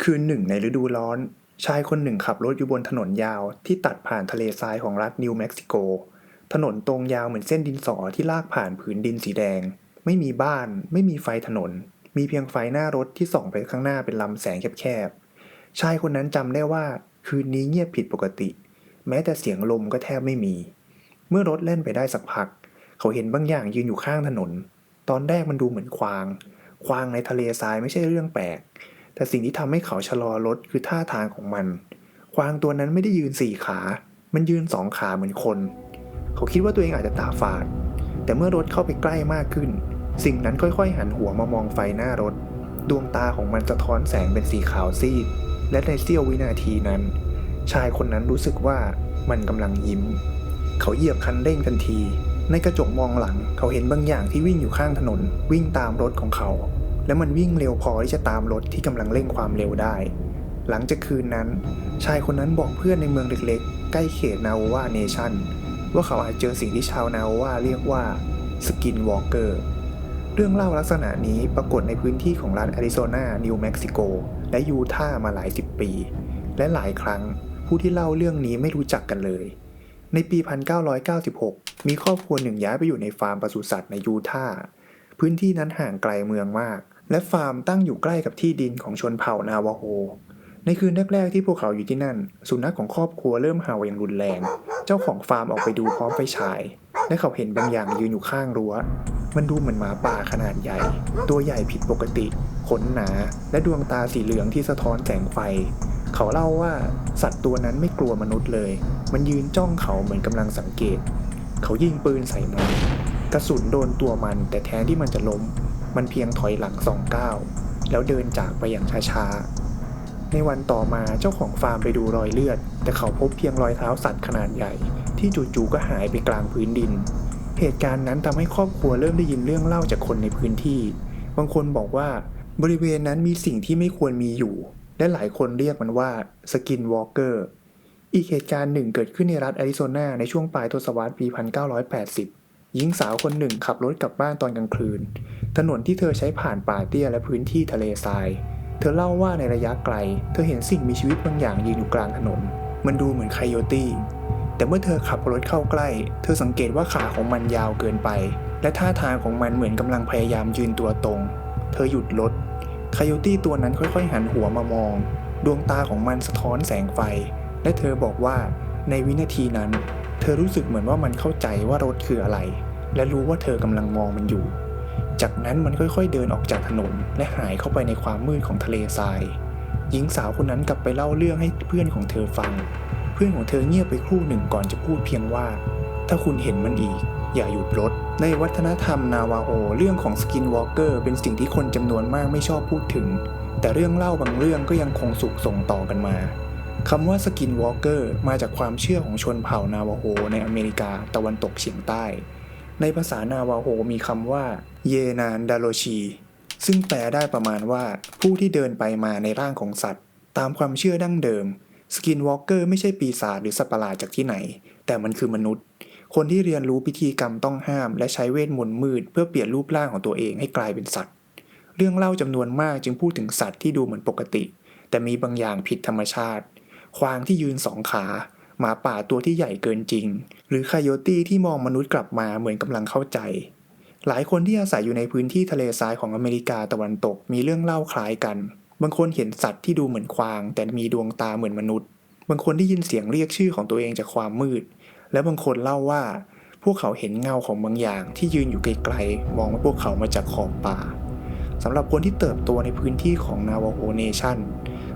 คืนหนึ่งในฤดูร้อนชายคนหนึ่งขับรถอยู่บนถนนยาวที่ตัดผ่านทะเลทรายของรัฐนิวเม็กซิโกถนนตรงยาวเหมือนเส้นดินสอที่ลากผ่านผืนดินสีแดงไม่มีบ้านไม่มีไฟถนนมีเพียงไฟหน้ารถที่ส่องไปข้างหน้าเป็นลำแสงแคบๆชายคนนั้นจำได้ว่าคืนนี้เงียบผิดปกติแม้แต่เสียงลมก็แทบไม่มีเมื่อรถเล่นไปได้สักพักเขาเห็นบางอย่างยืนอยู่ข้างถนนตอนแรกมันดูเหมือนควางในทะเลทรายไม่ใช่เรื่องแปลกแต่สิ่งที่ทำให้เขาชะลอรถคือท่าทางของมันกวางตัวนั้นไม่ได้ยืน4 ขามันยืน2 ขาเหมือนคนเขาคิดว่าตัวเองอาจจะตาฝาดแต่เมื่อรถเข้าไปใกล้มากขึ้นสิ่งนั้นค่อยๆหันหัวมามองไฟหน้ารถดวงตาของมันสะท้อนแสงเป็นสีขาวซีดและในเสี้ยววินาทีนั้นชายคนนั้นรู้สึกว่ามันกำลังยิ้มเขาเหยียบคันเร่งทันทีในกระจกมองหลังเขาเห็นบางอย่างที่วิ่งอยู่ข้างถนนวิ่งตามรถของเขาและมันวิ่งเร็วพอที่จะตามรถที่กำลังเร่งความเร็วได้หลังจากคืนนั้นชายคนนั้นบอกเพื่อนในเมืองเล็กๆใกล้เขตนาโอวาเนชั่นว่าเขาอาจเจอสิ่งที่ชาวนาโอวาเรียกว่าสกินวอล์กเกอร์เรื่องเล่าลักษณะนี้ปรากฏในพื้นที่ของรัฐแอริโซนานิวเม็กซิโกและยูทาห์มาหลาย10 ปีและหลายครั้งผู้ที่เล่าเรื่องนี้ไม่รู้จักกันเลยในปี 1996 มีครอบครัวหนึ่งย้ายไปอยู่ในฟาร์มปศุสัตว์ในยูทาห์พื้นที่นั้นห่างไกลเมืองมากและฟาร์มตั้งอยู่ใกล้กับที่ดินของชนเผ่านาวาโฮในคืนแรกๆที่พวกเขาอยู่ที่นั่นสุนัขของครอบครัวเริ่มเห่าอย่างรุนแรงเจ้าของฟาร์มออกไปดูพร้อมไฟฉายและเขาเห็นบางอย่างยืนอยู่ข้างรั้วมันดูเหมือนหมาป่าขนาดใหญ่ตัวใหญ่ผิดปกติขนหนาและดวงตาสีเหลืองที่สะท้อนแสงไฟเขาเล่าว่าสัตว์ตัวนั้นไม่กลัวมนุษย์เลยมันยืนจ้องเขาเหมือนกำลังสังเกตเขายิงปืนใส่มันกระสุนโดนตัวมันแต่แทนที่มันจะล้มมันเพียงถอยหลัง2 ก้าวแล้วเดินจากไปอย่างช้าๆในวันต่อมาเจ้าของฟาร์มไปดูรอยเลือดแต่เขาพบเพียงรอยเท้าสัตว์ขนาดใหญ่ที่จู่ๆก็หายไปกลางพื้นดินเหตุการณ์นั้นทำให้ครอบครัวเริ่มได้ยินเรื่องเล่าจากคนในพื้นที่บางคนบอกว่าบริเวณนั้นมีสิ่งที่ไม่ควรมีอยู่และหลายคนเรียกมันว่าสกินวอล์กเกอร์อีกเหตุการณ์หนึ่งเกิดขึ้นในรัฐแอริโซนาในช่วงปลายทศวรรษปี 1980 หญิงสาวคนหนึ่งขับรถกลับบ้านตอนกลางคืนถนนที่เธอใช้ผ่านป่าเตี้ยและพื้นที่ทะเลทรายเธอเล่าว่าในระยะไกลเธอเห็นสิ่งมีชีวิตบางอย่างยืนอยู่กลางถนนมันดูเหมือนไคโยตี้แต่เมื่อเธอขับรถเข้าใกล้เธอสังเกตว่าขาของมันยาวเกินไปและท่าทางของมันเหมือนกำลังพยายามยืนตัวตรงเธอหยุดรถไคโยตี้ตัวนั้นค่อยๆหันหัวมามองดวงตาของมันสะท้อนแสงไฟและเธอบอกว่าในวินาทีนั้นเธอรู้สึกเหมือนว่ามันเข้าใจว่ารถคืออะไรและรู้ว่าเธอกำลังมองมันอยู่จากนั้นมันค่อยๆเดินออกจากถนนและหายเข้าไปในความมืดของทะเลทรายหญิงสาวคนนั้นกลับไปเล่าเรื่องให้เพื่อนของเธอฟังเพื่อนของเธอเงียบไปครู่หนึ่งก่อนจะพูดเพียงว่าถ้าคุณเห็นมันอีกอย่าหยุดรถในวัฒนธรรมนาวาโฮเรื่องของสกินวอล์กเกอร์เป็นสิ่งที่คนจำนวนมากไม่ชอบพูดถึงแต่เรื่องเล่าบางเรื่องก็ยังคงสุกส่งต่อกันมาคำว่าสกินวอล์กเกอร์มาจากความเชื่อของชนเผ่านาวาโฮในอเมริกาตะวันตกเฉียงใต้ในภาษานาวาโฮมีคำว่าเยนานดาโรชีซึ่งแปลได้ประมาณว่าผู้ที่เดินไปมาในร่างของสัตว์ตามความเชื่อดั้งเดิมสกินวอล์กเกอร์ไม่ใช่ปีศาจหรือสัตว์ประหลาดจากที่ไหนแต่มันคือมนุษย์คนที่เรียนรู้พิธีกรรมต้องห้ามและใช้เวทมนต์มืดเพื่อเปลี่ยนรูปร่างของตัวเองให้กลายเป็นสัตว์เรื่องเล่าจำนวนมากจึงพูดถึงสัตว์ที่ดูเหมือนปกติแต่มีบางอย่างผิดธรรมชาติควางที่ยืน2 ขาหมาป่าตัวที่ใหญ่เกินจริงหรือไคโยตี้ที่มองมนุษย์กลับมาเหมือนกำลังเข้าใจหลายคนที่อาศัยอยู่ในพื้นที่ทะเลทรายของอเมริกาตะวันตกมีเรื่องเล่าคล้ายกันบางคนเห็นสัตว์ที่ดูเหมือนควางแต่มีดวงตาเหมือนมนุษย์บางคนได้ยินเสียงเรียกชื่อของตัวเองจากความมืดและบางคนเล่าว่าพวกเขาเห็นเงาของบางอย่างที่ยืนอยู่ไกลๆมองว่าพวกเขามาจากขอบป่าสำหรับคนที่เติบโตในพื้นที่ของนาวาโฮเนชั่น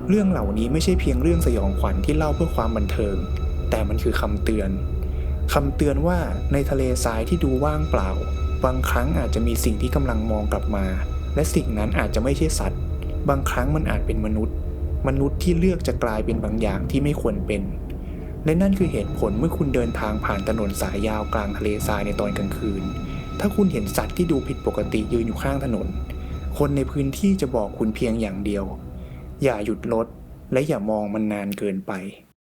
เรื่องเหล่านี้ไม่ใช่เพียงเรื่องสยองขวัญที่เล่าเพื่อความบันเทิงแต่มันคือคำเตือนว่าในทะเลทรายที่ดูว่างเปล่าบางครั้งอาจจะมีสิ่งที่กำลังมองกลับมาและสิ่งนั้นอาจจะไม่ใช่สัตว์บางครั้งมันอาจเป็นมนุษย์ที่เลือกจะกลายเป็นบางอย่างที่ไม่ควรเป็นและนั่นคือเหตุผลเมื่อคุณเดินทางผ่านถนนสายยาวกลางทะเลทรายในตอนกลางคืนถ้าคุณเห็นสัตว์ที่ดูผิดปกติยืนอยู่ข้างถนนคนในพื้นที่จะบอกคุณเพียงอย่างเดียวอย่าหยุดรถและอย่ามองมันนานเกินไป